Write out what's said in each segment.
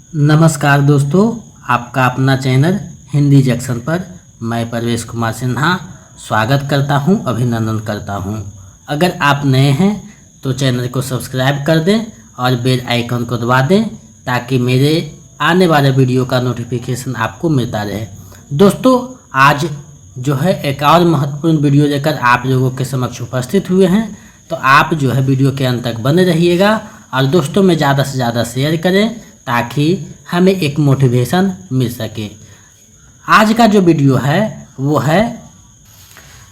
नमस्कार दोस्तों, आपका अपना चैनल हिंदी जंक्शन पर मैं परवेश कुमार सिन्हा स्वागत करता हूं, अभिनंदन करता हूं। अगर आप नए हैं तो चैनल को सब्सक्राइब कर दें और बेल आइकन को दबा दें ताकि मेरे आने वाले वीडियो का नोटिफिकेशन आपको मिलता रहे। दोस्तों, आज जो है एक और महत्वपूर्ण वीडियो लेकर आप लोगों के समक्ष उपस्थित हुए हैं, तो आप जो है वीडियो के अंत तक बने रहिएगा और दोस्तों में ज़्यादा से ज़्यादा शेयर करें ताकि हमें एक मोटिवेशन मिल सके। आज का जो वीडियो है वो है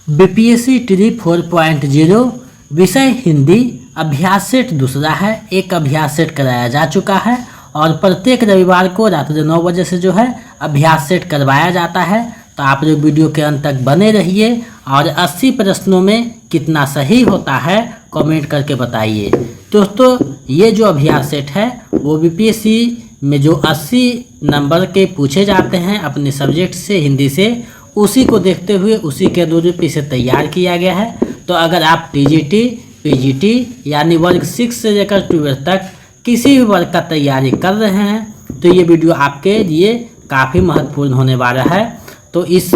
बीपीएससी ट्री 4.0 विषय हिंदी अभ्यास सेट दूसरा है। एक अभ्यास सेट कराया जा चुका है और प्रत्येक रविवार को रात 9 बजे से जो है अभ्यास सेट करवाया जाता है। तो आप लोग वीडियो के अंत तक बने रहिए और 80 प्रश्नों में कितना सही होता है कमेंट करके बताइए। दोस्तों, ये जो अभ्यास सेट है वो बीपीएससी में जो 80 नंबर के पूछे जाते हैं अपने सब्जेक्ट से, हिंदी से, उसी को देखते हुए उसी के अनुरूप इसे तैयार किया गया है। तो अगर आप टीजीटी, पीजीटी यानी वर्ग 6 से लेकर 12 तक किसी भी वर्ग का तैयारी कर रहे हैं तो ये वीडियो आपके लिए काफ़ी महत्वपूर्ण होने वाला है। तो इस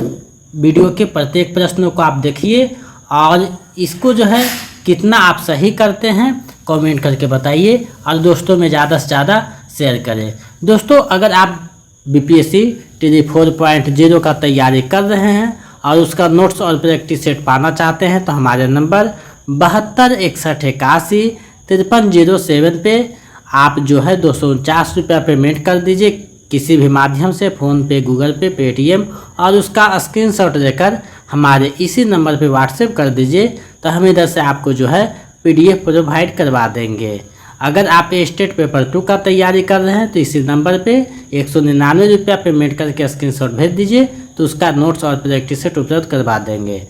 वीडियो के प्रत्येक प्रश्नों को आप देखिए और इसको जो है कितना आप सही करते हैं कमेंट करके बताइए और दोस्तों में ज़्यादा से ज़्यादा शेयर करें। दोस्तों, अगर आप बीपीएससी ट्री 4.0 का तैयारी कर रहे हैं और उसका नोट्स और प्रैक्टिस सेट पाना चाहते हैं तो हमारे नंबर 72 61 81 53 07 पे आप जो है 249 रुपया पेमेंट कर दीजिए किसी भी माध्यम से, फ़ोन पे, गूगल पे, पेटीएम, और उसका स्क्रीनशॉट लेकर हमारे इसी नंबर पे व्हाट्सएप कर दीजिए तो हम इधर से आपको जो है पीडीएफ प्रोवाइड करवा देंगे। अगर आप स्टेट पेपर 2 का तैयारी कर रहे हैं तो इसी नंबर पे 199 रुपया पेमेंट करके स्क्रीनशॉट भेज दीजिए तो उसका नोट्स और प्रैक्टिस सेट उपलब्ध करवा देंगे।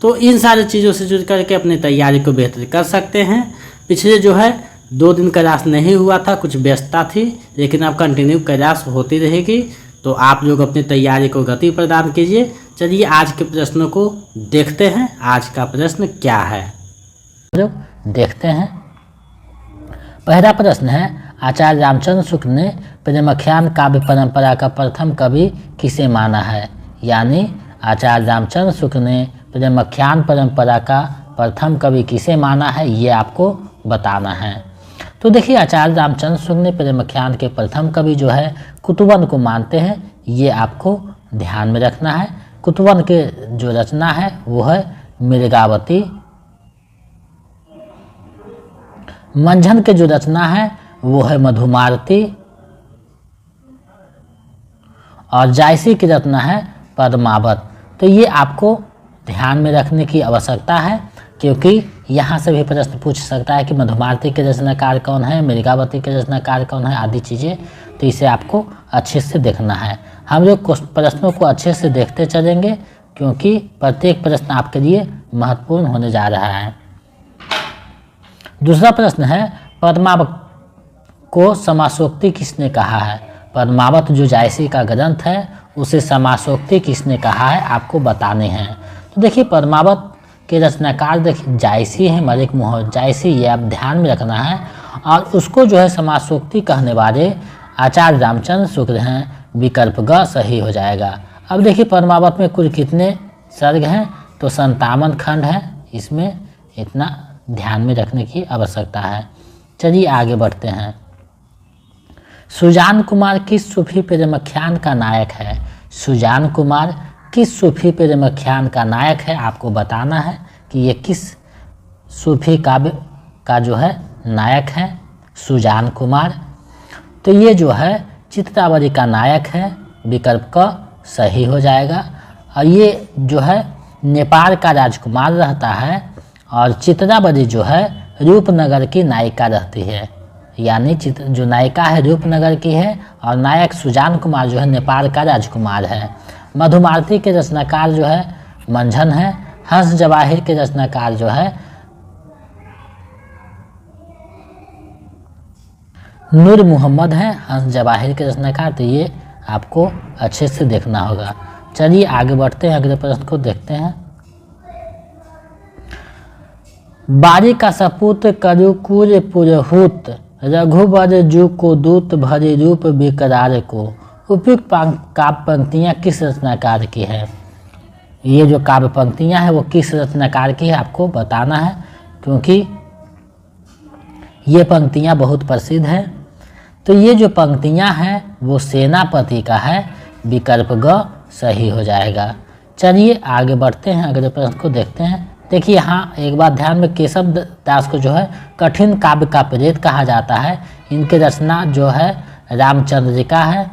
तो इन सारी चीज़ों से जुड़ करके अपनी तैयारी को बेहतर कर सकते हैं। पिछले जो है 2 दिन क्लास नहीं हुआ था, कुछ व्यस्तता थी, लेकिन अब कंटिन्यू क्लास होती रहेगी। तो आप लोग अपनी तैयारी को गति प्रदान कीजिए। चलिए आज के प्रश्नों को देखते हैं। आज का प्रश्न क्या है देखते हैं। पहला प्रश्न है, आचार्य रामचंद्र शुक्ल ने प्रेमाख्यान काव्य परंपरा का प्रथम कवि किसे माना है? यानी आचार्य रामचंद्र शुक्ल ने प्रेमाख्यान परंपरा का प्रथम कवि किसे माना है, ये आपको बताना है। तो देखिए, आचार्य रामचंद्र शुक्ल ने प्रेमाख्यान के प्रथम कवि जो है कुतुबन को मानते हैं, ये आपको ध्यान में रखना है। कुतुबन के जो रचना है वो है मृगावती। मंझन के जो रचना है वो है मधुमालती और जायसी की रचना है पद्मावत। तो ये आपको ध्यान में रखने की आवश्यकता है क्योंकि यहाँ से भी प्रश्न पूछ सकता है कि मधुमालती के रचनाकार कौन है, मृगावती के रचनाकार कौन है, आदि चीज़ें। तो इसे आपको अच्छे से देखना है। हम लोग प्रश्नों को अच्छे से देखते चलेंगे क्योंकि प्रत्येक प्रश्न आपके लिए महत्वपूर्ण होने जा रहा है। दूसरा प्रश्न है, पद्मावत को समासोक्ति किसने कहा है? पद्मावत जो जायसी का ग्रंथ है उसे समासोक्ति किसने कहा है, आपको बताने हैं। तो देखिए, पद्मावत के रचनाकार देखिए जायसी है, मलिक मोहम्मद जायसी, ये आप ध्यान में रखना है। और उसको जो है समासोक्ति कहने वाले आचार्य रामचंद्र शुक्ल हैं। विकल्प ग सही हो जाएगा। अब देखिए, पद्मावत में कुल कितने सर्ग हैं? तो 57 खंड है। इसमें इतना ध्यान में रखने की आवश्यकता है। चलिए आगे बढ़ते हैं। सुजान कुमार किस सूफी प्रेमाख्यान का नायक है? सुजान कुमार किस सूफी प्रेमाख्यान का नायक है, आपको बताना है कि ये किस सूफी काव्य का जो है नायक है सुजान कुमार। तो ये जो है चित्रावली का नायक है। विकल्प का सही हो जाएगा। और ये जो है नेपाल का राजकुमार रहता है और चित्रावली जो है रूपनगर की नायिका रहती है। यानी जो नायिका है रूपनगर की है और नायक सुजान कुमार जो है नेपाल का राजकुमार है। मधुमालती के रचनाकार जो है मंझन है। हंस जवाहिर के रचनाकार जो है नूर मोहम्मद है। हंस जवाहिर के रचनाकार। तो ये आपको अच्छे से देखना होगा। चलिए आगे बढ़ते हैं, अगले प्रश्न को देखते हैं। बारी का सपूत करुकुल पुरहुत रघुवर जू को दूत भरे रूप विकरार को। उपयुक्त काव्य पंक्तियाँ किस रचनाकार की है? ये जो काव्य पंक्तियाँ हैं वो किस रचनाकार की है आपको बताना है, क्योंकि ये पंक्तियाँ बहुत प्रसिद्ध हैं। तो ये जो पंक्तियाँ हैं वो सेनापति का है, विकल्प ग सही हो जाएगा। चलिए आगे बढ़ते हैं, अगले प्रश्न को देखते हैं। देखिए यहाँ एक बात ध्यान में, केशव दास को जो है कठिन काव्य का प्रेत कहा जाता है। इनकी रचना जो है रामचंद्रिका है।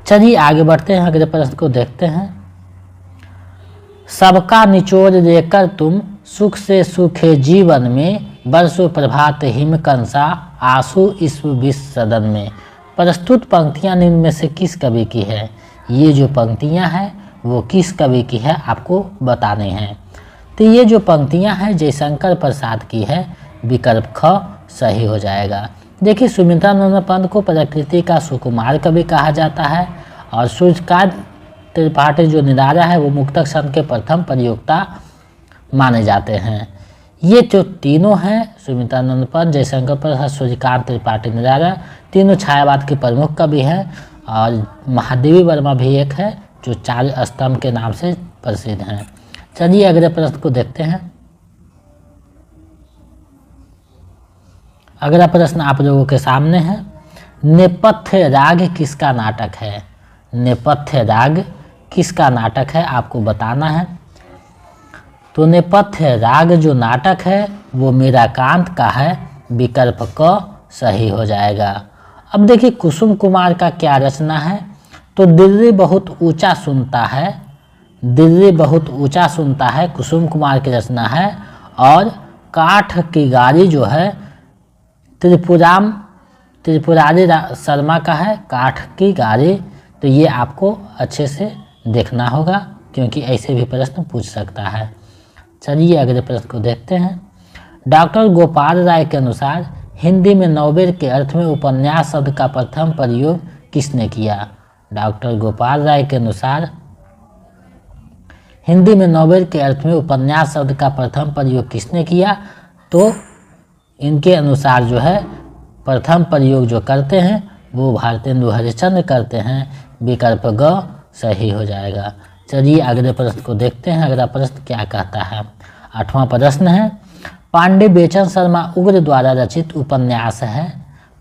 चलिए आगे बढ़ते हैं, अगले प्रश्न को देखते हैं। सबका निचोड़ देकर तुम सुख से सुखे जीवन में, बरसों प्रभात हिमकंसा आंसू इस विश्व सदन में। प्रस्तुत पंक्तियां निम्न में से किस कवि की है? ये जो पंक्तियां हैं वो किस कवि की है आपको बताने हैं। तो ये जो पंक्तियां हैं जयशंकर प्रसाद की है, विकल्प ख सही हो जाएगा। देखिए सुमित्रानंद पंत को प्रकृति का सुकुमार कवि कहा जाता है, और सूर्यकांत त्रिपाठी जो निराला है वो मुक्तक छंद के प्रथम प्रयोक्ता माने जाते हैं। ये जो तीनों हैं, सुमित्रानंद पंत, जयशंकर प्रसाद, सूर्यकांत त्रिपाठी निराला, तीनों छायावाद के प्रमुख कवि हैं। और महादेवी वर्मा भी एक है जो 4 स्तंभ के नाम से प्रसिद्ध हैं। चलिए अगले प्रश्न को देखते हैं। अगला प्रश्न आप लोगों के सामने है। नेपथ्य राग किसका नाटक है? नेपथ्य राग किसका नाटक है आपको बताना है। तो नेपथ्य राग जो नाटक है वो मीराकांत का है, विकल्प क सही हो जाएगा। अब देखिए कुसुम कुमार का क्या रचना है। तो दिल्ली बहुत ऊंचा सुनता है, दिल्ली बहुत ऊंचा सुनता है कुसुम कुमार की रचना है। और काठ की गाड़ी जो है त्रिपुरारी शर्मा का है, काठ की गाड़ी। तो ये आपको अच्छे से देखना होगा, क्योंकि ऐसे भी प्रश्न पूछ सकता है। चलिए अगले प्रश्न को देखते हैं। डॉक्टर गोपाल राय के अनुसार हिंदी में नोबेल के अर्थ में उपन्यास शब्द का प्रथम प्रयोग किसने किया? डॉक्टर गोपाल राय के अनुसार हिंदी में नोबेल के अर्थ में उपन्यास शब्द का प्रथम प्रयोग किसने किया? तो इनके अनुसार जो है प्रथम प्रयोग जो करते हैं वो भारतेंदु हरिश्चंद्र करते हैं, विकल्प ग सही हो जाएगा। चलिए अगले प्रश्न को देखते हैं। अगला प्रश्न क्या कहता है? 8वां प्रश्न है। पांडे बेचन शर्मा उग्र द्वारा रचित उपन्यास है।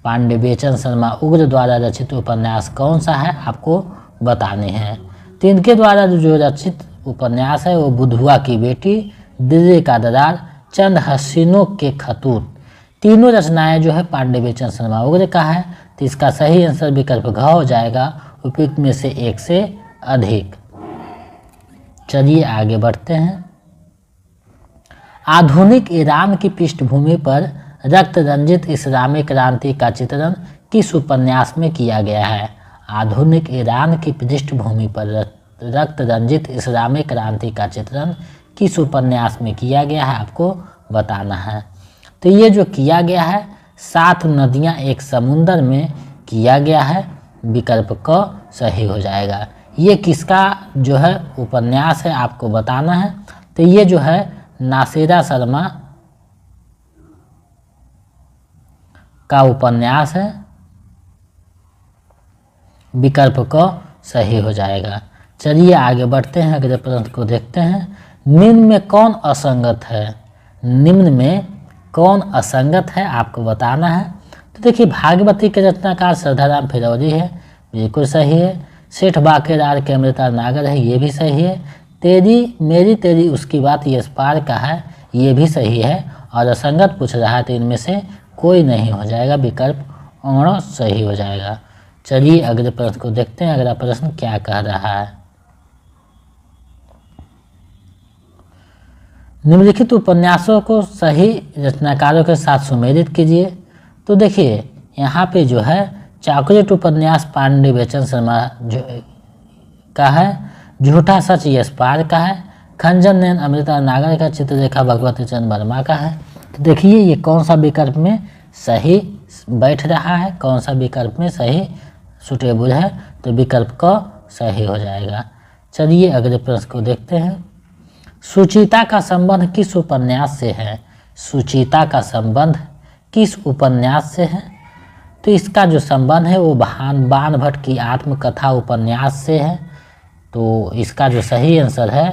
पांडे बेचन शर्मा उग्र द्वारा रचित उपन्यास कौन सा है आपको बताने हैं। तो इनके द्वारा जो रचित उपन्यास है वो बुधुआ की बेटी, दिल्ली का दरार, चंद हसीनों के खतूत। तीनों रचनाएं जो है पांडे बेचन शर्मा उग्र का है। तो इसका सही आंसर विकल्प घ हो जाएगा, उपयुक्त में से एक से अधिक। चलिए आगे बढ़ते हैं। आधुनिक ईरान की पृष्ठभूमि पर रक्त रंजित इस्लामी क्रांति का चित्रण किस उपन्यास में किया गया है? आधुनिक ईरान की पृष्ठभूमि पर रक्त रंजित इस्लामी क्रांति का चित्रण किस उपन्यास में किया गया है आपको बताना है। तो ये जो किया गया है 7 नदियाँ एक समुंदर में किया गया है, विकल्प क सही हो जाएगा। ये किसका जो है उपन्यास है आपको बताना है। तो ये जो है नासिरा शर्मा का उपन्यास है, विकल्प क सही हो जाएगा। चलिए आगे बढ़ते हैं, अगले प्रश्न को देखते हैं। निम्न में कौन असंगत है? निम्न में कौन असंगत है आपको बताना है। तो देखिए भागवती के रचनाकार श्रद्धाराम फिरौरी है, बिल्कुल सही है। सेठ बाकेदार के अमृता नागर है, ये भी सही है। तेरी मेरी तेरी उसकी बात यशपाल का है, ये भी सही है। और असंगत पूछ रहा है तो इनमें से कोई नहीं हो जाएगा, विकल्प अ सही हो जाएगा। चलिए अगले प्रश्न को देखते हैं। अगला प्रश्न क्या कह रहा है। निम्नलिखित उपन्यासों को सही रचनाकारों के साथ सुमेलित कीजिए। तो देखिए यहाँ पे जो है चॉकलेट उपन्यास पांडे बेचन शर्मा का है, झूठा सच यशपाल का है, खंजन नैन अमृता नागर का, चित्ररेखा भगवती चंद्र वर्मा का है। तो देखिए ये कौन सा विकल्प में सही बैठ रहा है, कौन सा विकल्प में सही सुटेबल है। तो विकल्प क सही हो जाएगा। चलिए अगले प्रश्न को देखते हैं। सुचिता का संबंध किस उपन्यास से है? सुचिता का संबंध किस उपन्यास से है? तो इसका जो संबंध है वो बाणभट्ट की आत्मकथा उपन्यास से है। तो इसका जो सही आंसर है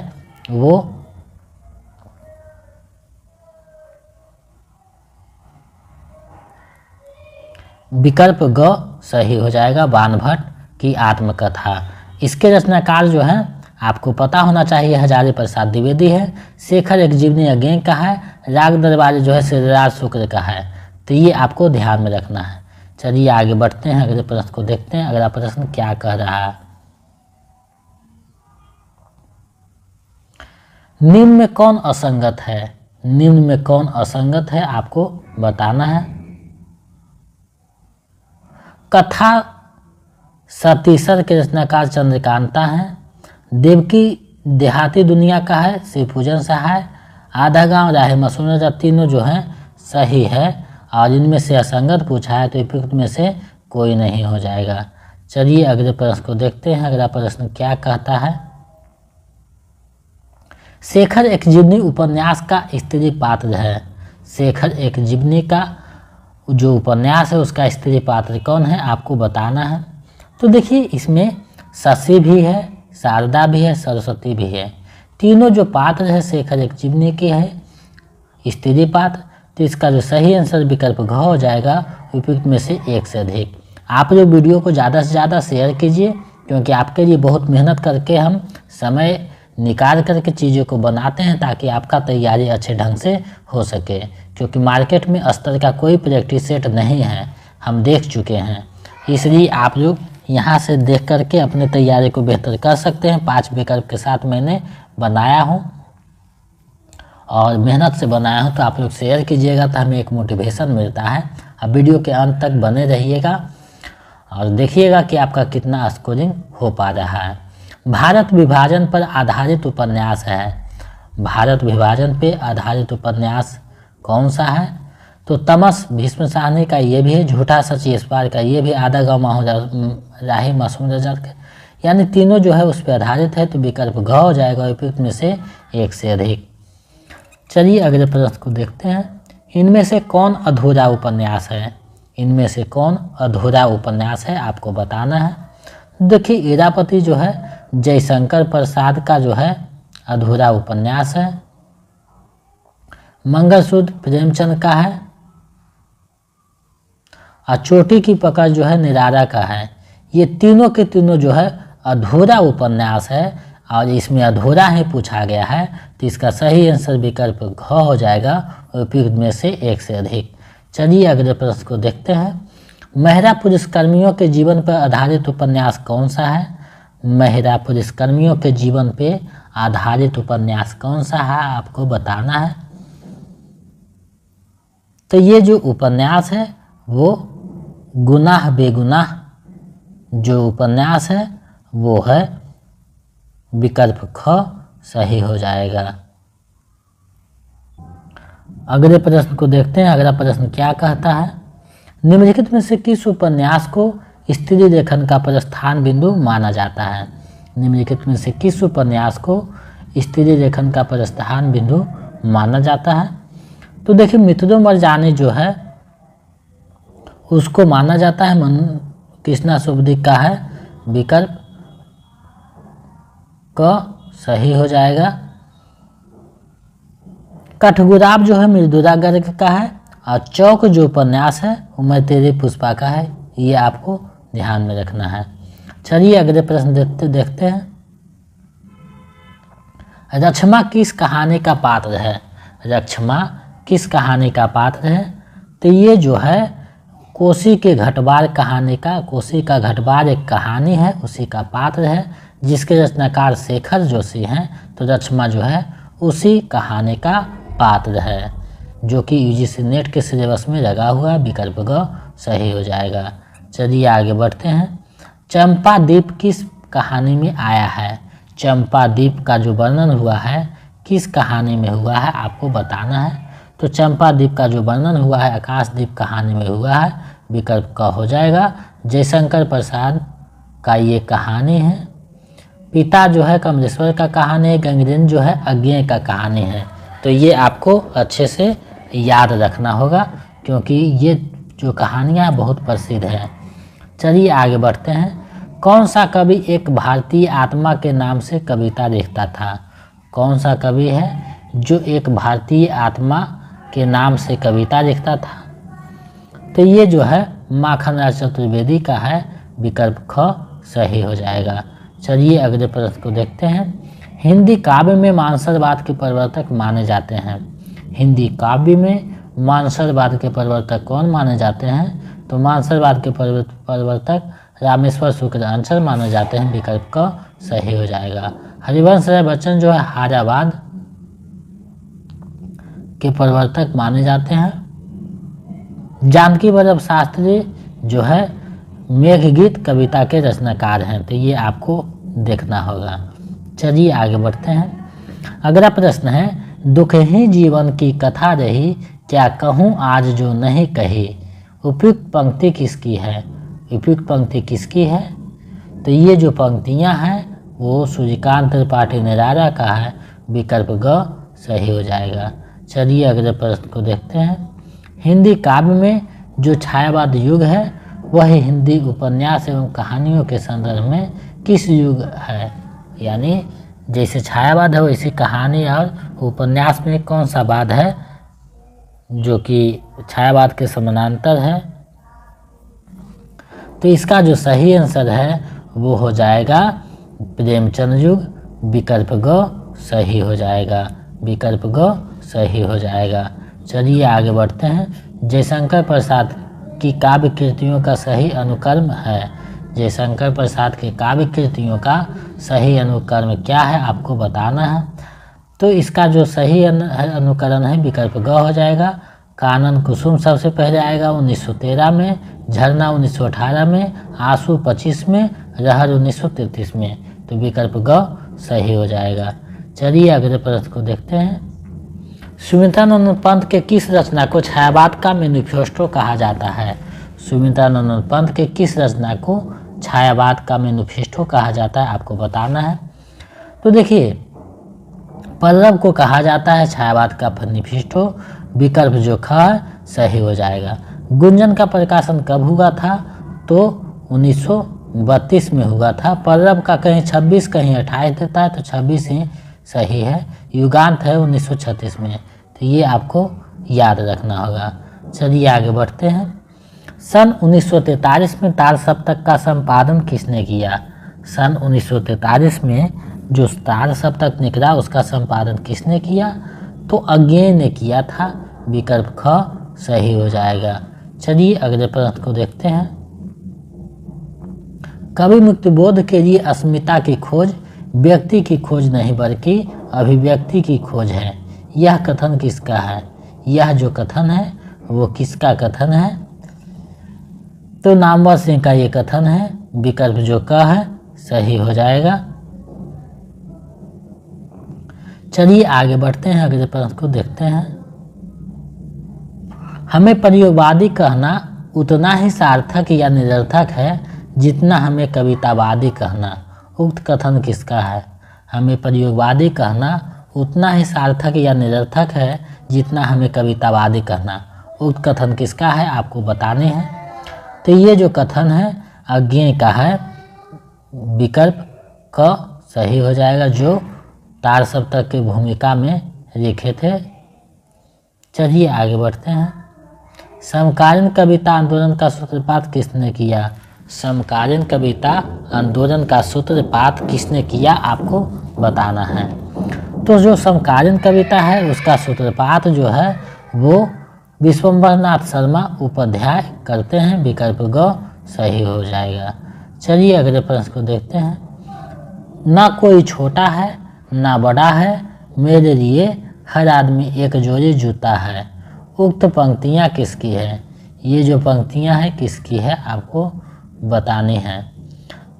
वो विकल्प ग सही हो जाएगा, बाणभट्ट की आत्मकथा। इसके रचनाकार जो हैं आपको पता होना चाहिए, हजारी प्रसाद द्विवेदी है, शेखर एक जीवनी अज्ञे का है, राग दरबारी जो है श्रीराज शुक्र का है। तो ये आपको ध्यान में रखना है। चलिए आगे बढ़ते हैं, अगले प्रश्न को देखते हैं। अगला प्रश्न क्या कह रहा है? निम्न में कौन असंगत है? निम्न में कौन असंगत है आपको बताना है। कथा सतीसर के रचनाकार चंद्रकांता हैं, देवकी देहाती दुनिया का है शिवपूजन सहाय, आधा गांव राहे मसूर, तीनों जो हैं सही है। और इनमें से असंगत पूछा है तो उपयुक्त में से कोई नहीं हो जाएगा। चलिए अगले प्रश्न को देखते हैं। अगला प्रश्न क्या कहता है? शेखर एक जीवनी उपन्यास का स्त्री पात्र है। शेखर एक जीवनी का जो उपन्यास है उसका स्त्री पात्र कौन है आपको बताना है। तो देखिए इसमें शशि भी है, शारदा भी है, सरस्वती भी है। तीनों जो पात्र है शेखर एक जीवनी के है स्त्री पात्र। तो इसका जो सही आंसर विकल्प घ हो जाएगा, उपयुक्त में से एक से अधिक। आप लोग वीडियो को ज़्यादा से ज़्यादा शेयर कीजिए, क्योंकि आपके लिए बहुत मेहनत करके हम समय निकाल करके चीज़ों को बनाते हैं ताकि आपका तैयारी अच्छे ढंग से हो सके। क्योंकि मार्केट में स्तर का कोई प्रैक्टिस सेट नहीं है, हम देख चुके हैं। इसलिए आप लोग यहाँ से देख करके अपने तैयारी को बेहतर कर सकते हैं। 5 विकल्प के साथ मैंने बनाया हूँ और मेहनत से बनाया हूँ, तो आप लोग शेयर कीजिएगा तो हमें एक मोटिवेशन मिलता है। अब वीडियो के अंत तक बने रहिएगा और देखिएगा कि आपका कितना स्कोरिंग हो पा रहा है। भारत विभाजन पर आधारित उपन्यास है। भारत विभाजन पे आधारित उपन्यास कौन सा है? तो तमस भीष्म साहनी का ये भी है, झूठा सच इस बार का ये भी, आधा गाँव राही मासूम रजत का, यानी तीनों जो है उस पर आधारित है। तो विकल्प घ हो जाएगा, उपयुक्त में से एक से अधिक। चलिए अगले प्रश्न को देखते हैं। इनमें से कौन अधूरा उपन्यास है? इनमें से कौन अधूरा उपन्यास है आपको बताना है। देखिए इरापति जो है जयशंकर प्रसाद का जो है अधूरा उपन्यास है। मंगलसूत्र प्रेमचंद का है और चोटी की पकड़ जो है निराला का है। ये तीनों के तीनों जो है अधूरा उपन्यास है और इसमें अधूरा ही पूछा गया है। तो इसका सही आंसर विकल्प घ हो जाएगा, उपयुक्त में से एक से अधिक। चलिए अगले प्रश्न को देखते हैं। महिला पुलिसकर्मियों के जीवन पर आधारित उपन्यास कौन सा है? महिला पुलिसकर्मियों के जीवन पे आधारित उपन्यास कौन सा है आपको बताना है। तो ये जो उपन्यास है वो गुनाह बेगुनाह जो उपन्यास है वो है, विकल्प ख सही हो जाएगा। अगले प्रश्न को देखते हैं। अगला प्रश्न क्या कहता है? निम्नलिखित में से किस उपन्यास को स्त्री लेखन का प्रस्थान बिंदु माना जाता है? निम्नलिखित में से किस उपन्यास को स्त्री लेखन का प्रस्थान बिंदु माना जाता है? तो देखिए मित्रों मरजानी जो है उसको माना जाता है, मन कृष्णा सुब्दिक का है, विकल्प क सही हो जाएगा। कठगुराब जो है मृदुला गर्ग का है और चौक जो उपन्यास है वो मैं तेरे पुष्पा का है। ये आपको ध्यान में रखना है। चलिए अगले प्रश्न देखते हैं। रक्षमा किस कहानी का पात्र है? रक्षमा किस कहानी का पात्र है? तो ये जो है कोसी के घटबार कहानी का, कोसी का घटबार एक कहानी है, उसी का पात्र है, जिसके रचनाकार शेखर जोशी हैं। तो रक्षमा जो है उसी कहानी का पात्र है, जो कि यूजीसी नेट के सिलेबस में लगा हुआ है। विकल्प ग सही हो जाएगा। चलिए आगे बढ़ते हैं। चंपा द्वीप किस कहानी में आया है? चंपा द्वीप का जो वर्णन हुआ है किस कहानी में हुआ है आपको बताना है। तो चंपा द्वीप का जो वर्णन हुआ है आकाशदीप कहानी में हुआ है। विकल्प क हो जाएगा। जयशंकर प्रसाद का ये कहानी है। पिता जो है कमलेश्वर का कहानी है। गंगरेन जो है अज्ञेय का कहानी है। तो ये आपको अच्छे से याद रखना होगा, क्योंकि ये जो कहानियाँ बहुत प्रसिद्ध है। चलिए आगे बढ़ते हैं। कौन सा कवि एक भारतीय आत्मा के नाम से कविता लिखता था? कौन सा कवि है जो एक भारतीय आत्मा के नाम से कविता लिखता था? तो ये जो है माखनलाल चतुर्वेदी का है, विकल्प ख सही हो जाएगा। चलिए अगले प्रश्न को देखते हैं। हिंदी काव्य में मानसरवाद के प्रवर्तक माने जाते हैं। हिंदी काव्य में मानसरवाद के प्रवर्तक कौन माने जाते हैं? तो मानसरवाद के प्रवर्तक रामेश्वर शुक्ल अंचल माने जाते हैं, विकल्प क सही हो जाएगा। हरिवंश राय बच्चन जो है हार्यवाद के प्रवर्तक माने जाते हैं। जानकी वल्लभ शास्त्री जो है मेघगीत कविता के रचनाकार हैं, तो ये आपको देखना होगा। चलिए आगे बढ़ते हैं। अगला प्रश्न है, दुख ही जीवन की कथा रही, क्या कहूँ आज जो नहीं कही। उपयुक्त पंक्ति किसकी है? उपयुक्त पंक्ति किसकी है? तो ये जो पंक्तियाँ हैं वो सूर्यकांत त्रिपाठी निराला का है, विकल्प ग सही हो जाएगा। चलिए अगले प्रश्न को देखते हैं। हिंदी काव्य में जो छायावाद युग है वह हिंदी उपन्यास एवं कहानियों के संदर्भ में किस युग है? यानी जैसे छायावाद है वैसी कहानी और उपन्यास में कौन सा वाद है जो कि छायावाद के समानांतर है? तो इसका जो सही आंसर है वो हो जाएगा प्रेमचंद युग, विकल्प ग सही हो जाएगा। विकल्प ग सही हो जाएगा। चलिए आगे बढ़ते हैं। जयशंकर प्रसाद की काव्य कृतियों का सही अनुक्रम है। जयशंकर प्रसाद के काव्य कृतियों का सही अनुक्रम क्या है आपको बताना है। तो इसका जो सही अनुकरण है विकल्प ग हो जाएगा। कानन कुसुम सबसे पहले आएगा 1913 में, झरना 1918 में, आंसू 25 में, रहर 1933 में, तो विकल्प ग सही हो जाएगा। चलिए अगले प्रश्न को देखते हैं। सुमित्रानंद पंत के किस रचना को छायावाद का मैनिफेस्टो कहा जाता है? सुमित्रानंद पंत के किस रचना को छायावाद का मैनिफेस्टो कहा जाता है आपको बताना है। तो देखिए पल्लव को कहा जाता है छायावाद का मैनिफेस्टो, विकल्प जो ख सही हो जाएगा। गुंजन का प्रकाशन कब हुआ था? तो 1932 में हुआ था। पल्लव का कहीं 26 कहीं 28 देता है, तो 26 ही सही है। युगांत है 1936 में, तो ये आपको याद रखना होगा। चलिए आगे बढ़ते हैं। सन 1943 में तार सप्तक का संपादन किसने किया? सन 1943 में जो तार सप्तक निकला उसका संपादन किसने किया? तो अज्ञेय ने किया था, विकल्प ख सही हो जाएगा। चलिए अगले प्रश्न को देखते हैं। कवि मुक्तिबोध के लिए अस्मिता की खोज व्यक्ति की खोज नहीं बल्कि अभिव्यक्ति की खोज है, यह कथन किसका है? यह जो कथन है वो किसका कथन है? तो नामवर सिंह का ये कथन है, विकल्प जो क है सही हो जाएगा। चलिए आगे बढ़ते हैं, अगले प्रश्न को देखते हैं। हमें प्रयोगवादी कहना उतना ही सार्थक या निरर्थक है जितना हमें कवितावादी कहना, उक्त कथन किसका है? हमें प्रयोगवादी कहना उतना ही सार्थक या निरर्थक है जितना हमें कवितावादी कहना, उक्त कथन किसका है आपको बताने हैं। तो ये जो कथन है अज्ञेय का है, विकल्प क सही हो जाएगा, जो तार सप्तक की भूमिका में लिखे थे। चलिए आगे बढ़ते हैं। समकालीन कविता आंदोलन का सूत्रपात किसने किया? समकालीन कविता आंदोलन का सूत्रपात किसने किया आपको बताना है। तो जो समकालीन कविता है उसका सूत्रपात जो है वो विश्वम्भरनाथ शर्मा उपाध्याय करते हैं, विकल्प ग सही हो जाएगा। चलिए अगले प्रश्न को देखते हैं। ना कोई छोटा है ना बड़ा है, मेरे लिए हर आदमी एक जोड़ी जूता है, उक्त पंक्तियाँ किसकी है? ये जो पंक्तियाँ हैं किसकी है आपको बतानी है।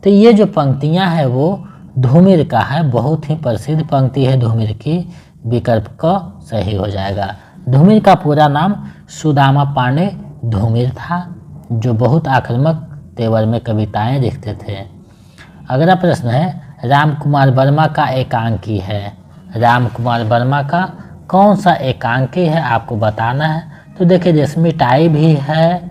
तो ये जो पंक्तियाँ हैं वो धूमिर का है, बहुत ही प्रसिद्ध पंक्ति है धूमिर की, विकल्प क सही हो जाएगा। धूमिर का पूरा नाम सुदामा पांडे धूमिर था, जो बहुत आक्रामक तेवर में कविताएं लिखते थे। अगला प्रश्न है, राम कुमार वर्मा का एकांकी है। राम कुमार वर्मा का कौन सा एकांकी है आपको बताना है। तो देखिए रेशमी टाई भी है,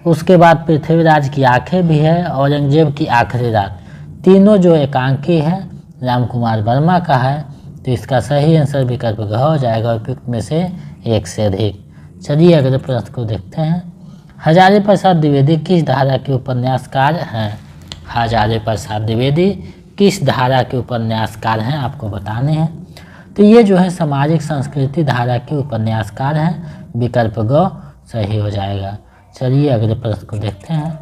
उसके बाद पृथ्वीराज की आंखें भी है, औरंगजेब की आखिरी रात, तीनों जो एकांकी है राम कुमार वर्मा का है। तो इसका सही आंसर विकल्प घ हो जाएगा, उपयुक्त में से एक से अधिक। चलिए अगले प्रश्न को देखते हैं। हजारी प्रसाद द्विवेदी किस धारा के उपन्यासकार हैं? हजारी प्रसाद द्विवेदी किस धारा के उपन्यासकार हैं आपको बताने हैं। तो ये जो है सामाजिक संस्कृति धारा के उपन्यासकार हैं, विकल्प ग सही हो जाएगा। चलिए अगले प्रश्न को देखते हैं।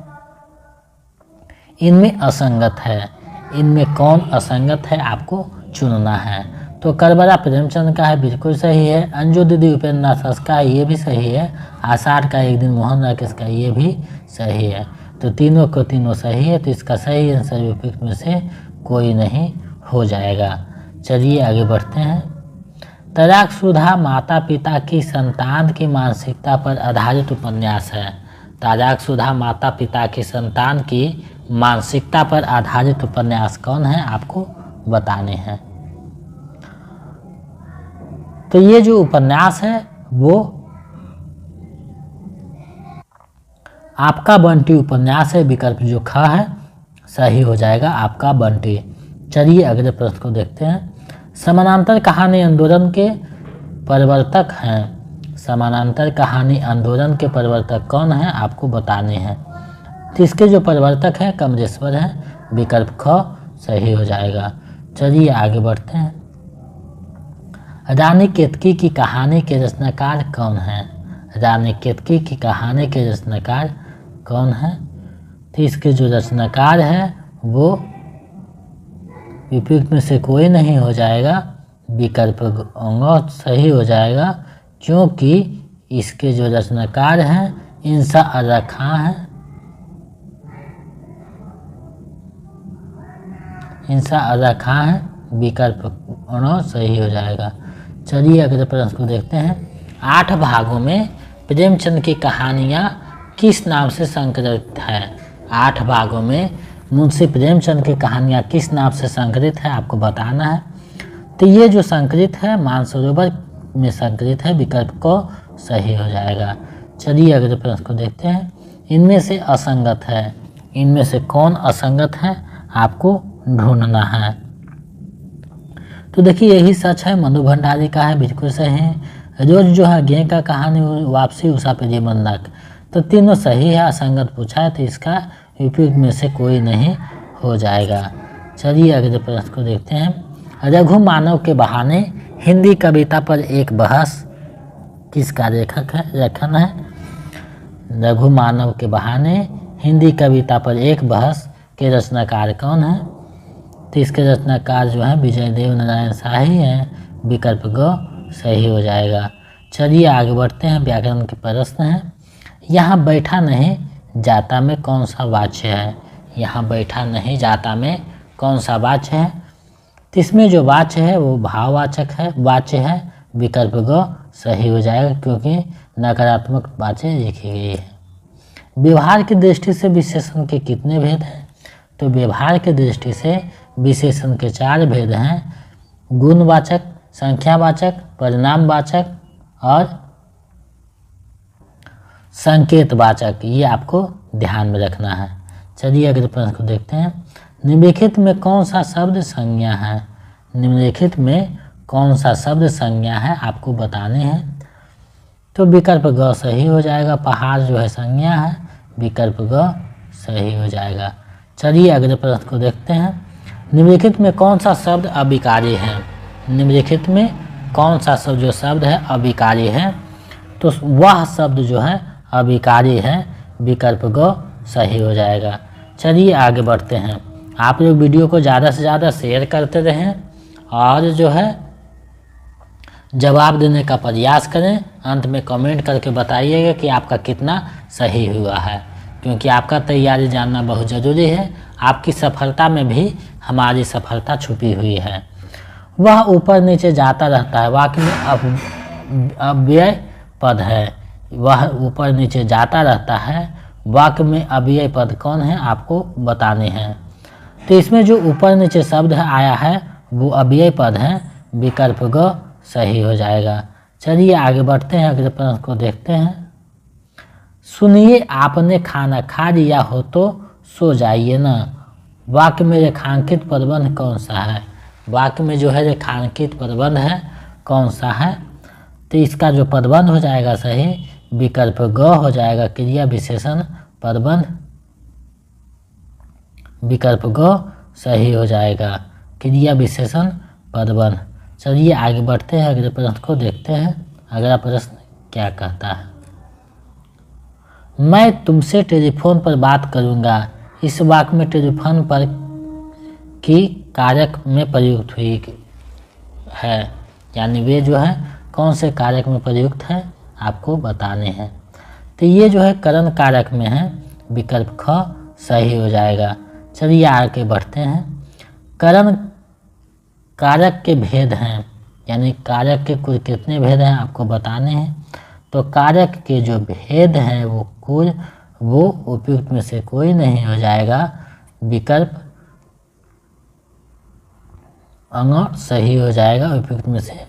इनमें असंगत है, इनमें कौन असंगत है आपको चुनना है। तो करबला प्रेमचंद का है, बिल्कुल सही है। अंजू दीदी उपेंद्र नाथ का है, ये भी सही है। आषाढ़ का एक दिन मोहन राकेश का, ये भी सही है। तो तीनों को तीनों सही है, तो इसका सही आंसर उपयुक्त में से कोई नहीं हो जाएगा। चलिए आगे बढ़ते हैं। तलाक शुदा माता पिता की संतान की मानसिकता पर आधारित उपन्यास है। तलाक शुदा माता पिता की संतान की मानसिकता पर आधारित उपन्यास कौन है आपको बताने हैं। तो ये जो उपन्यास है वो आपका बंटी उपन्यास है, विकल्प जो ख है सही हो जाएगा, आपका बंटी। चलिए अगले प्रश्न को देखते हैं। समानांतर कहानी आंदोलन के प्रवर्तक हैं। समानांतर कहानी आंदोलन के प्रवर्तक कौन हैं आपको बताने हैं। तो इसके जो प्रवर्तक हैं कमलेश्वर हैं, विकल्प ख सही हो जाएगा। चलिए आगे बढ़ते हैं। रानी केतकी की कहानी के रचनाकार कौन हैं। रानी केतकी की कहानी के रचनाकार कौन हैं। तो इसके जो रचनाकार है वो उपयुक्त में से कोई नहीं हो जाएगा, विकल्प अंग सही हो जाएगा, क्योंकि इसके जो रचनाकार हैं इंसा अरा खां हैं। इंसा अरा खां है, विकल्प अण सही हो जाएगा। चलिए अगले प्रश्न को देखते हैं। 8 भागों में प्रेमचंद की कहानियाँ किस नाम से संकलित है। 8 भागों में मुंशी प्रेमचंद की कहानियाँ किस नाम से संकलित है आपको बताना है। तो ये जो संकलित है मानसरोवर में संकलित है, विकल्प को सही हो जाएगा। चलिए अगले प्रश्न को देखते हैं। इनमें से असंगत है, इनमें से कौन असंगत है आपको ढूंढना है। तो देखिए यही सच है, मधु भंडारी का है, बिल्कुल सही है। रोज जो है गे का कहानी, वापसी, उषा पे जीवन दाग, तो तीनों सही है। असंगत पूछा है तो इसका उपयुक्त में से कोई नहीं हो जाएगा। चलिए अगले प्रश्न को देखते हैं। रघु मानव के बहाने हिंदी कविता पर एक बहस किसका लेखन है। रघु मानव के बहाने हिंदी कविता पर एक बहस के रचनाकार कौन है। तो इसके रचनाकार जो है विजय देव नारायण शाही हैं, विकल्प ग सही हो जाएगा। चलिए आगे बढ़ते हैं। व्याकरण के प्रश्न हैं। यहाँ बैठा नहीं जाता में कौन सा वाच्य है। यहाँ बैठा नहीं जाता में कौन सा वाच्य है। तो इसमें जो वाच्य है वो भाववाचक है, वाच्य है, विकल्प ग सही हो जाएगा, क्योंकि नकारात्मक वाच्य लिखी गई है। व्यवहार की दृष्टि से विशेषण के कितने भेद हैं। तो व्यवहार की दृष्टि से विशेषण के 4 भेद हैं। गुणवाचक, संख्यावाचक, परिणामवाचक और संकेतवाचक, ये आपको ध्यान में रखना है। चलिए अगले प्रश्न को देखते हैं। निम्नलिखित में कौन सा शब्द संज्ञा है। निम्नलिखित में कौन सा शब्द संज्ञा है आपको बताने हैं। तो विकल्प ग सही हो जाएगा, पहाड़ जो है संज्ञा है, विकल्प ग सही हो जाएगा। चलिए अगले प्रश्न को देखते हैं। निम्नलिखित में कौन सा शब्द अविकारी है। निम्नलिखित में कौन सा शब्द जो शब्द है अविकारी है। तो वह शब्द जो है अविकारी है, विकल्प ग सही हो जाएगा। चलिए आगे बढ़ते हैं। आप लोग वीडियो को ज़्यादा से ज़्यादा शेयर करते रहें और जो है जवाब देने का प्रयास करें। अंत में कमेंट करके बताइएगा कि आपका कितना सही हुआ है, क्योंकि आपका तैयारी जानना बहुत ज़रूरी है। आपकी सफलता में भी हमारी सफलता छुपी हुई है। वह ऊपर नीचे जाता रहता है, वाक्य में अव्यय पद है। वह ऊपर नीचे जाता रहता है, वाक्य में अव्यय पद कौन है आपको बताने हैं। तो इसमें जो ऊपर नीचे शब्द आया है वो अव्यय पद है, विकल्प ग सही हो जाएगा। चलिए आगे बढ़ते हैं, अगले प्रश्न को देखते हैं। सुनिए आपने खाना खा लिया हो तो सो जाइए ना। वाक्य में रेखांकित प्रबंध कौन सा है? वाक्य में जो है रेखांकित प्रबंध है कौन सा है? तो इसका जो प्रबंध हो जाएगा सही विकल्प ग हो जाएगा, क्रिया विशेषण प्रबंध। विकल्प ग सही हो जाएगा, क्रिया विशेषण प्रबंध। चलिए आगे बढ़ते हैं, अगले प्रश्न को देखते हैं। अगला प्रश्न क्या कहता है? मैं तुमसे टेलीफोन पर बात करूंगा। इस वाक्य में टेलीफोन पर की कारक में प्रयुक्त हुई है, यानी वे जो है कौन से कारक में प्रयुक्त है आपको बताने हैं। तो ये जो है करण कारक में है, विकल्प ख सही हो जाएगा। चलिए आगे बढ़ते हैं। करण कारक के भेद हैं, यानी कारक के कुल कितने भेद हैं आपको बताने हैं। तो कारक के जो भेद हैं वो उपयुक्त में से कोई नहीं हो जाएगा, विकल्प अंग सही हो जाएगा, उपयुक्त में से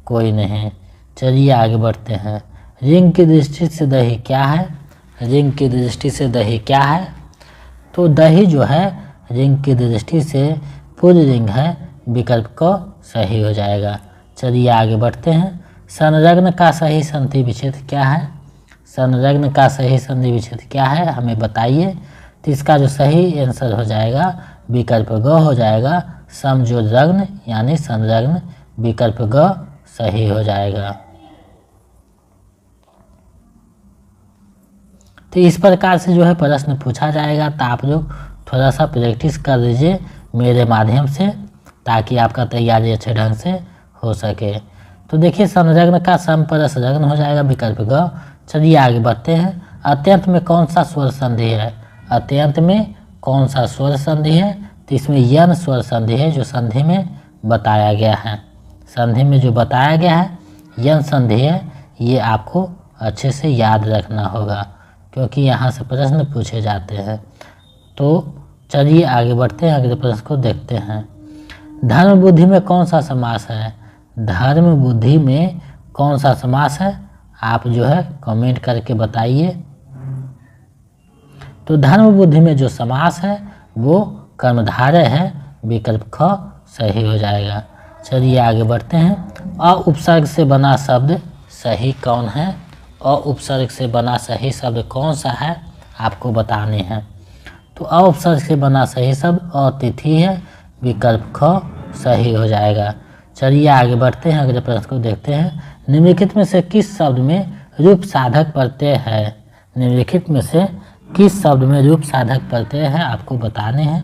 कोई नहीं। चलिए आगे बढ़ते हैं। रिंग की दृष्टि से दही क्या है? रिंग की दृष्टि से दही क्या है? तो दही जो है रिंग की दृष्टि से पुल्लिंग है, विकल्प को सही हो जाएगा। चलिए आगे बढ़ते हैं। संलग्न का सही संधि विच्छेद क्या है? संलग्न का सही संधि विच्छेद क्या है हमें बताइए। तो इसका जो सही आंसर हो जाएगा विकल्प ग हो जाएगा, समजोलग्न यानी संलग्न, विकल्प ग सही हो जाएगा। तो इस प्रकार से जो है प्रश्न पूछा जाएगा, तो आप लोग थोड़ा सा प्रैक्टिस कर लीजिए मेरे माध्यम से, ताकि आपका तैयारी अच्छे ढंग से हो सके। तो देखिए संलग्न का समपरसलग्न हो जाएगा, विकल्प ग। चलिए आगे बढ़ते हैं। अत्यंत में कौन सा स्वर संधि है? अत्यंत में कौन सा स्वर संधि है? तो इसमें यन स्वर संधि है, जो संधि में बताया गया है। संधि में जो बताया गया है यन संधि है, ये आपको अच्छे से याद रखना होगा, क्योंकि यहाँ से प्रश्न पूछे जाते हैं। तो चलिए आगे बढ़ते हैं, अगले प्रश्न को देखते हैं। धर्म बुद्धि में कौन सा समास है? धर्म बुद्धि में कौन सा समास है आप जो है कमेंट करके बताइए। तो धर्म बुद्धि में जो समास है वो कर्मधारय है, विकल्प ख सही हो जाएगा। चलिए आगे बढ़ते हैं। अ उपसर्ग से बना शब्द सही कौन है? अ उपसर्ग से बना सही शब्द कौन सा है आपको बताने हैं। तो अ उपसर्ग से बना सही शब्द अतिथि है, विकल्प ख सही हो जाएगा। चलिए आगे बढ़ते हैं, अगले प्रश्न को देखते हैं। निम्नलिखित में से किस शब्द में रूप साधक प्रत्यय है? निम्नलिखित में से किस शब्द में रूप साधक प्रत्यय है आपको बताने हैं।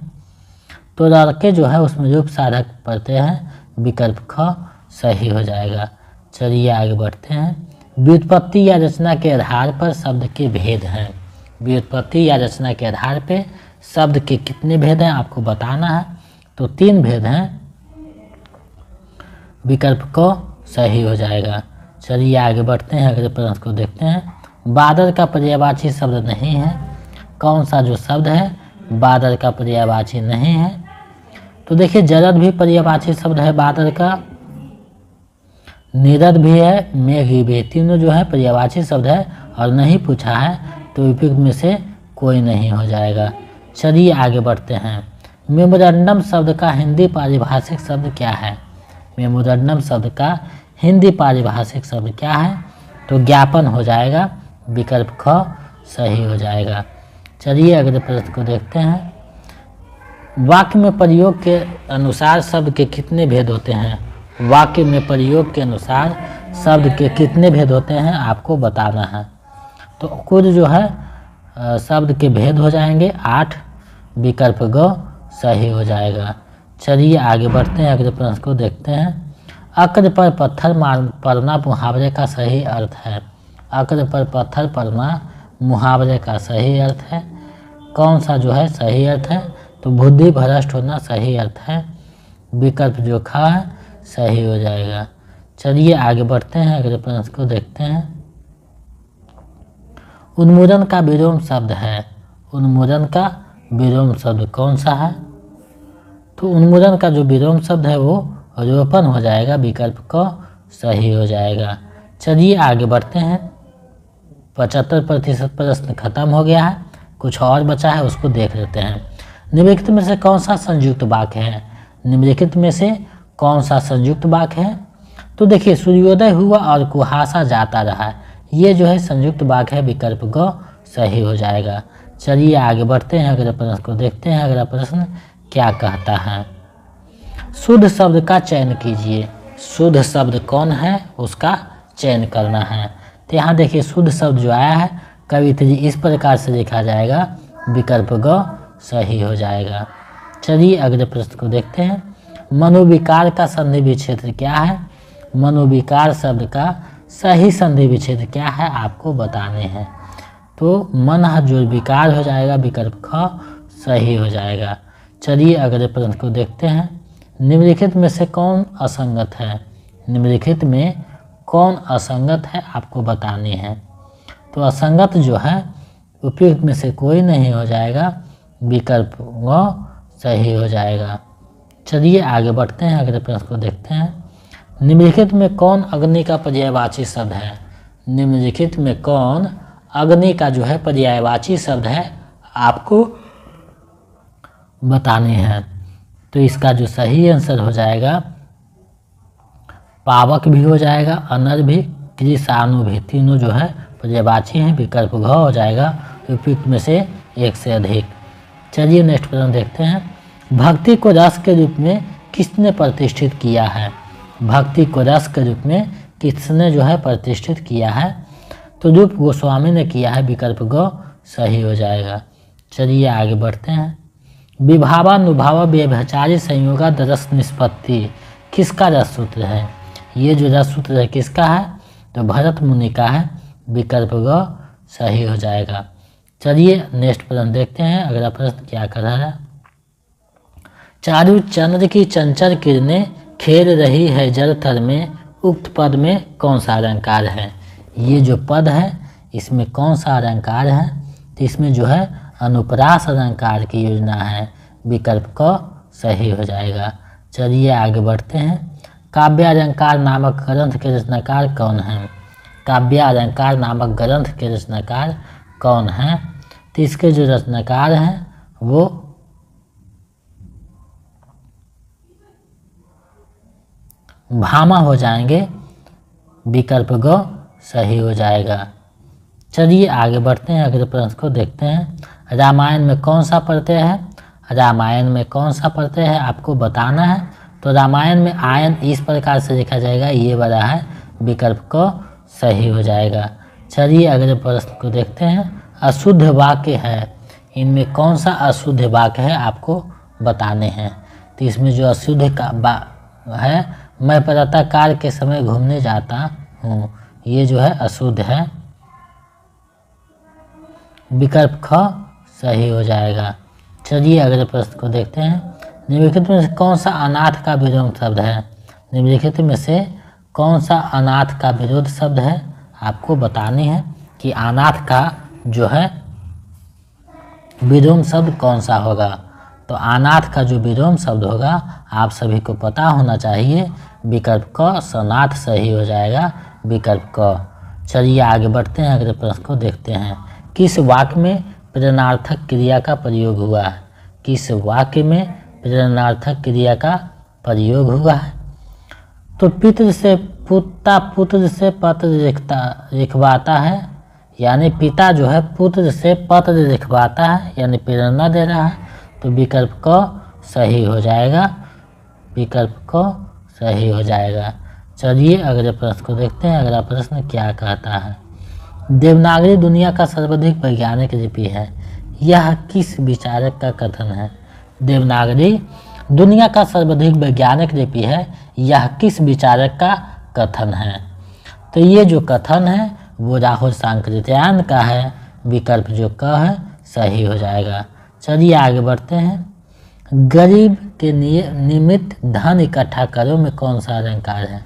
तो लड़के जो है उसमें रूप साधक प्रत्यय है, विकल्प ख सही हो जाएगा। चलिए आगे बढ़ते हैं। व्युत्पत्ति या रचना के आधार पर शब्द के भेद हैं। व्युत्पत्ति या रचना के आधार पर शब्द के कितने भेद हैं आपको बताना है। तो 3 भेद हैं, विकल्प को सही हो जाएगा। चलिए आगे बढ़ते हैं, अगले प्रश्न को देखते हैं। बादल का पर्यायवाची शब्द नहीं है, कौन सा जो शब्द है बादल का पर्यायवाची नहीं है? तो देखिए जरद भी पर्यायवाची शब्द है बादल का, निरद भी है, मेघ भी, तीनों जो है पर्यायवाची शब्द है और नहीं पूछा है, तो उपयुक्त में से कोई नहीं हो जाएगा। चलिए आगे बढ़ते हैं। मेमोरेंडम शब्द का हिंदी पारिभाषिक शब्द क्या है? मेमोरेंडम शब्द का हिंदी पारिभाषिक शब्द क्या है? तो ज्ञापन हो जाएगा, विकल्प ख सही हो जाएगा। चलिए अगले प्रश्न को देखते हैं। वाक्य में प्रयोग के अनुसार शब्द के कितने भेद होते हैं? वाक्य में प्रयोग के अनुसार शब्द के कितने भेद होते हैं आपको बताना है। तो कुल जो है शब्द के भेद हो जाएंगे 8, विकल्प ग सही हो जाएगा। चलिए आगे बढ़ते हैं, अगले प्रश्न को देखते हैं। अक्र पर पत्थर पड़ना मुहावरे का सही अर्थ है। अक्र पर पत्थर पड़ना मुहावरे का सही अर्थ है, कौन सा जो है सही अर्थ है? तो बुद्धि भ्रष्ट होना सही अर्थ है, विकल्प जो ख है सही हो जाएगा। चलिए आगे बढ़ते हैं, अगले प्रश्न को देखते हैं। उन्मूलन का विलोम शब्द है। उन्मूलन का विलोम शब्द कौन सा है? तो उन्मूलन का जो विलोम शब्द है वो रोपण हो जाएगा, विकल्प क सही हो जाएगा। चलिए आगे बढ़ते हैं। 75% प्रश्न खत्म हो गया है, कुछ और बचा है उसको देख लेते हैं। निम्नलिखित में से कौन सा संयुक्त वाक्य है? निम्नलिखित में से कौन सा संयुक्त वाक्य है? तो देखिए, सूर्योदय हुआ और कुहासा जाता रहा, ये जो है संयुक्त वाक्य है, विकल्प ग सही हो जाएगा। चलिए आगे बढ़ते हैं, अगले प्रश्न को देखते हैं। अगला प्रश्न क्या कहता है? शुद्ध शब्द का चयन कीजिए। शुद्ध शब्द कौन है उसका चयन करना है। तो यहाँ देखिए, शुद्ध शब्द जो आया है कविता जी इस प्रकार से लिखा जाएगा, विकल्प ग सही हो जाएगा। चलिए अगले प्रश्न को देखते हैं। मनोविकार का संधि विच्छेद क्या है? मनोविकार शब्द का सही संधि विच्छेद क्या है आपको बताने हैं। तो मन जो विकार हो जाएगा, विकल्प ख सही हो जाएगा। चलिए अगले प्रश्न को देखते हैं। निम्नलिखित में से कौन असंगत है? निम्नलिखित में कौन असंगत है आपको बतानी है। तो असंगत जो है उपयुक्त में से कोई नहीं हो जाएगा, विकल्प व सही हो जाएगा। चलिए आगे बढ़ते हैं, अगले प्रश्न को देखते हैं। निम्नलिखित में कौन अग्नि का पर्यायवाची शब्द है? निम्नलिखित में कौन अग्नि का जो है पर्यायवाची शब्द है आपको बताने हैं। तो इसका जो सही आंसर हो जाएगा, पावक भी हो जाएगा, अनर भी, कृषाणु भी, तीनों जो है पर्यायवाची हैं, विकल्प घ हो जाएगा उपयुक्त में से एक से अधिक। चलिए नेक्स्ट प्रश्न देखते हैं। भक्ति को रस के रूप में किसने प्रतिष्ठित किया है? भक्ति को रस के रूप में किसने जो है प्रतिष्ठित किया है? तो रूप गोस्वामी ने किया है, विकल्प ग सही हो जाएगा। चलिए आगे बढ़ते हैं। विभावानुभाव व्यभिचारी संयोगा रस निष्पत्ति किसका रस सूत्र है? ये जो रस सूत्र है किसका है? तो भरत मुनि का है, विकल्प ग सही हो जाएगा। चलिए नेक्स्ट प्रश्न देखते हैं। अगला प्रश्न क्या कर रहा है? चारु चंद्र की चंचल किरणें खेल रही है जल थल में, उक्त पद में कौन सा अलंकार है? ये जो पद है इसमें कौन सा अलंकार है? तो इसमें जो है अनुप्रास अलंकार की योजना है, विकल्प क सही हो जाएगा। चलिए आगे बढ़ते हैं। काव्य अलंकार नामक ग्रंथ के रचनाकार कौन हैं? काव्य अलंकार नामक ग्रंथ के रचनाकार कौन हैं? तो इसके जो रचनाकार हैं वो भामा हो जाएंगे, विकल्प ग सही हो जाएगा। चलिए आगे बढ़ते हैं, अगले प्रश्न को देखते हैं। रामायण में कौन सा प्रत्यय है? रामायण में कौन सा प्रत्यय है आपको बताना है। तो रामायण में आयन इस प्रकार से लिखा जाएगा, ये वाला है, विकल्प क सही हो जाएगा। चलिए अगले प्रश्न को देखते हैं। अशुद्ध वाक्य है, इनमें कौन सा अशुद्ध वाक्य है आपको बताने हैं। तो इसमें जो अशुद्ध का है, मैं प्रातःकाल के समय घूमने जाता हूँ, ये जो है अशुद्ध है, विकल्प ख सही हो जाएगा। चलिए अगले प्रश्न को देखते हैं। निम्नलिखित में से कौन सा अनाथ का विरोध शब्द है? निम्नलिखित में से कौन सा अनाथ का विरोध शब्द है आपको बतानी है कि अनाथ का जो है विलोम शब्द कौन सा होगा। तो अनाथ का जो विलोम शब्द होगा आप सभी को पता होना चाहिए, विकल्प क सनाथ सही हो जाएगा, विकल्प क। चलिए आगे बढ़ते हैं, अगले प्रश्न को देखते हैं। किस वाक्य में प्रेरणार्थक क्रिया का प्रयोग हुआ है? किस वाक्य में प्रेरणार्थक क्रिया का प्रयोग हुआ है? तो पितृ से पुता, पुत्र से पत्र लिखवाता है, यानी पिता जो है पुत्र से पत्र लिखवाता है, यानी प्रेरणा दे रहा है, तो विकल्प क सही हो जाएगा, विकल्प क सही हो जाएगा। चलिए अगले प्रश्न को देखते हैं। अगला प्रश्न क्या कहता है? देवनागरी दुनिया का सर्वाधिक वैज्ञानिक लिपि है, यह किस विचारक का कथन है? देवनागरी दुनिया का सर्वाधिक वैज्ञानिक लिपि है, यह किस विचारक का कथन है? तो ये जो कथन है वो राहुल सांकृत्यायन का है, विकल्प जो क है सही हो जाएगा। चलिए आगे बढ़ते हैं। गरीब के निमित्त धन इकट्ठा करो में कौन सा अलंकार है?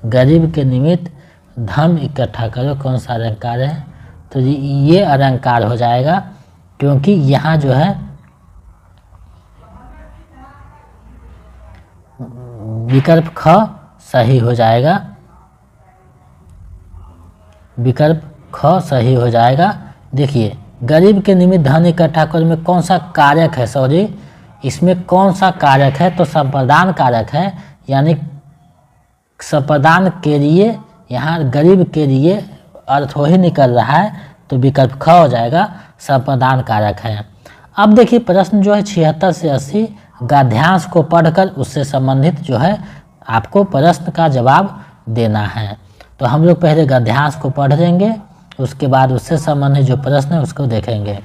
गरीब के निमित्त धन इकट्ठा करो कौन सा अलंकार है? तो ये अलंकार हो जाएगा, क्योंकि यहाँ जो है विकल्प ख सही हो जाएगा, विकल्प ख सही हो जाएगा। देखिए, गरीब के निमित्त धन इकट्ठा करने में कौन सा कारक है, सॉरी इसमें कौन सा कारक है, तो संप्रदान कारक है, यानी संप्रदान के लिए यहाँ गरीब के लिए अर्थ हो ही निकल रहा है, तो विकल्प ख हो जाएगा, संप्रदान कारक है। अब देखिए प्रश्न जो है 76 से 80 गद्यांश को पढ़कर उससे संबंधित जो है आपको प्रश्न का जवाब देना है। तो हम लोग पहले गद्यांश को पढ़ लेंगे, उसके बाद उससे संबंधित जो प्रश्न है उसको देखेंगे।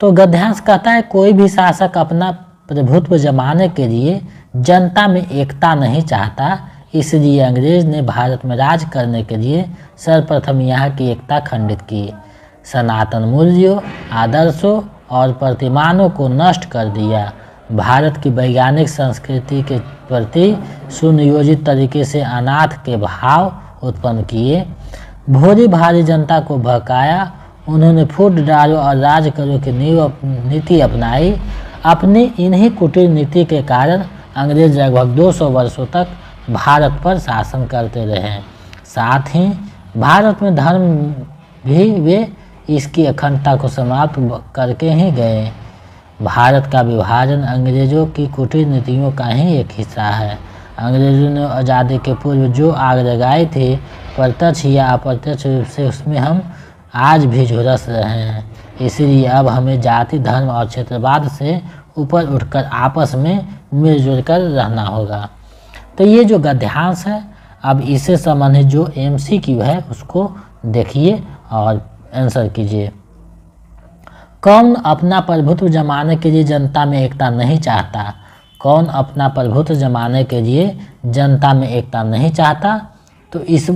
तो गद्यांश कहता है, कोई भी शासक अपना प्रभुत्व जमाने के लिए जनता में एकता नहीं चाहता, इसलिए अंग्रेज ने भारत में राज करने के लिए सर्वप्रथम यहाँ की एकता खंडित की, सनातन मूल्यों, आदर्शों और प्रतिमानों को नष्ट कर दिया, भारत की वैज्ञानिक संस्कृति के प्रति सुनियोजित तरीके से अनाथ के भाव उत्पन्न किए, भोली भारी जनता को बहकाया, उन्होंने फूट डालो और राज करो की नीति अपनाई। अपनी इन्हीं कुटीर नीति के कारण अंग्रेज लगभग 200 वर्षों तक भारत पर शासन करते रहे। साथ ही भारत में धर्म भी वे इसकी अखंडता को समाप्त करके ही गए। भारत का विभाजन अंग्रेजों की कुटीर नीतियों का ही एक हिस्सा है। अंग्रेजों ने आज़ादी के पूर्व जो आग लगाई थी, प्रत्यक्ष या अप्रत्यक्ष रूप से उसमें हम आज भी झुलस रहे हैं। इसलिए अब हमें जाति, धर्म और क्षेत्रवाद से ऊपर उठकर आपस में मिलजुल कर रहना होगा। तो ये जो गद्यांश है, अब इससे संबंधित जो MCQ है उसको देखिए और आंसर कीजिए। कौन अपना प्रभुत्व जमाने के लिए जनता में एकता नहीं चाहता? कौन अपना प्रभुत्व जमाने के लिए जनता में एकता नहीं चाहता? तो इस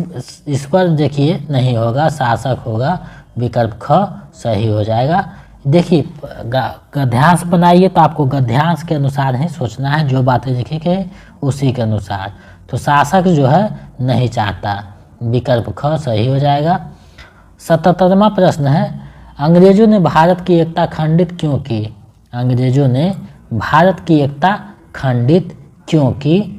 पर देखिए नहीं होगा, शासक होगा, विकल्प ख सही हो जाएगा। देखिए गद्यांश बनाइए तो आपको गद्यांश के अनुसार ही सोचना है, जो बातें लिखी गई उसी के अनुसार। तो शासक जो है नहीं चाहता, विकल्प ख सही हो जाएगा। 77वां प्रश्न है, अंग्रेजों ने भारत की एकता खंडित क्यों की? अंग्रेजों ने भारत की एकता खंडित क्यों की?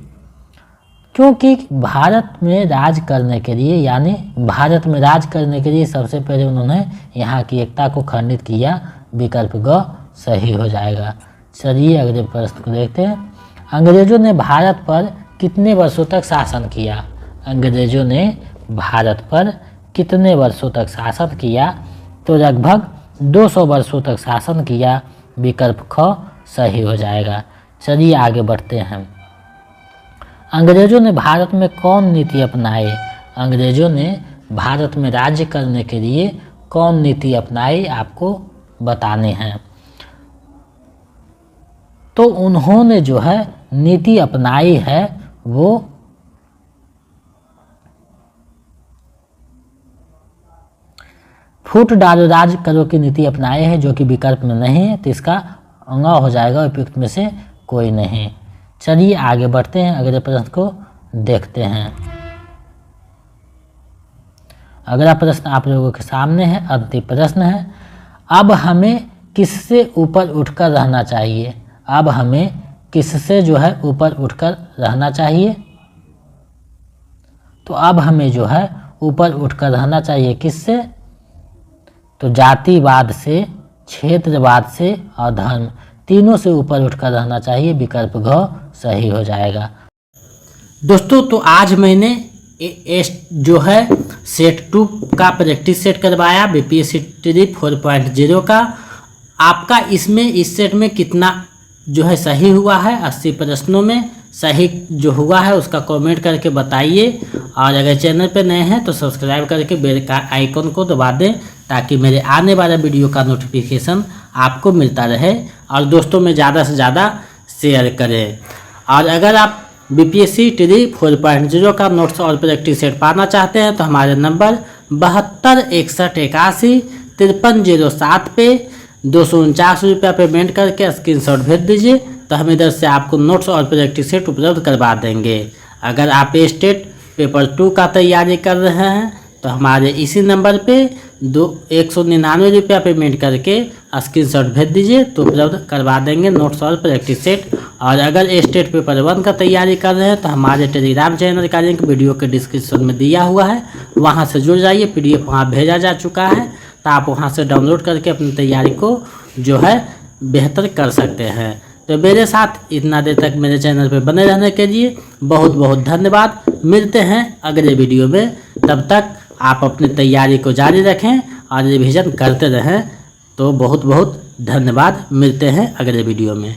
क्योंकि भारत में राज करने के लिए, यानी भारत में राज करने के लिए सबसे पहले उन्होंने यहाँ की एकता को खंडित किया, विकल्प ग सही हो जाएगा। चलिए अगले प्रश्न को देखते हैं। अंग्रेजों ने भारत पर कितने वर्षों तक शासन किया? अंग्रेजों ने भारत पर कितने वर्षों तक शासन किया? तो लगभग 200 वर्षों तक शासन किया, विकल्प ख सही हो जाएगा। चलिए आगे बढ़ते हैं। अंग्रेजों ने भारत में कौन नीति अपनाई? अंग्रेजों ने भारत में राज्य करने के लिए कौन नीति अपनाई, आपको बताने हैं। तो उन्होंने जो है नीति अपनाई है वो फूट डालो राज करो की नीति अपनाए हैं, जो कि विकल्प में नहीं है, तो इसका अंगा हो जाएगा उपयुक्त में से कोई नहीं। चलिए आगे बढ़ते हैं, अगले प्रश्न को देखते हैं। अगला प्रश्न आप लोगों के सामने है, अंतिम प्रश्न है। अब हमें किससे ऊपर उठकर रहना चाहिए? अब हमें किससे जो है ऊपर उठकर रहना चाहिए? तो अब हमें जो है ऊपर उठकर रहना चाहिए किससे? तो जातिवाद से, क्षेत्रवाद से और धर्म, तीनों से ऊपर उठकर रहना चाहिए, विकल्प घ सही हो जाएगा। दोस्तों तो आज मैंने जो है सेट 2 का प्रैक्टिस सेट करवाया, BPSC TRI 4.0 का। आपका इसमें इस सेट में कितना जो है सही हुआ है? 80 प्रश्नों में सही जो हुआ है उसका कमेंट करके बताइए, और अगर चैनल पे नए हैं तो सब्सक्राइब करके बेल का आइकन को दबा दें, ताकि मेरे आने वाले वीडियो का नोटिफिकेशन आपको मिलता रहे, और दोस्तों में ज़्यादा से ज़्यादा शेयर करें। और अगर आप BPSC TRI 4.0 का नोट्स और प्रैक्टिस सेट पाना चाहते हैं तो हमारे नंबर 7261815307 पे 249 रुपया पेमेंट करके स्क्रीनशॉट भेज दीजिए, तो हम इधर से आपको नोट्स और प्रैक्टिस सेट उपलब्ध करवा देंगे। अगर आप स्टेट पेपर 2 का तैयारी कर रहे हैं तो हमारे इसी नंबर पे 199 पेमेंट करके स्क्रीनशॉट भेज दीजिए तो उपलब्ध करवा देंगे नोट्स और प्रैक्टिस सेट। और अगर स्टेट पेपर 1 का तैयारी कर रहे हैं तो हमारे टेलीग्राम चैनल का लिंक वीडियो के डिस्क्रिप्शन में दिया हुआ है, वहां से जुड़ जाइए। PDF वहाँ भेजा जा चुका है, तो आप वहां से डाउनलोड करके अपनी तैयारी को जो है बेहतर कर सकते हैं। तो मेरे साथ इतना देर तक मेरे चैनल पर बने रहने के लिए बहुत बहुत धन्यवाद। मिलते हैं अगले वीडियो में, तब तक आप अपनी तैयारी को जारी रखें और रिवीजन करते रहें। तो बहुत बहुत धन्यवाद, मिलते हैं अगले वीडियो में।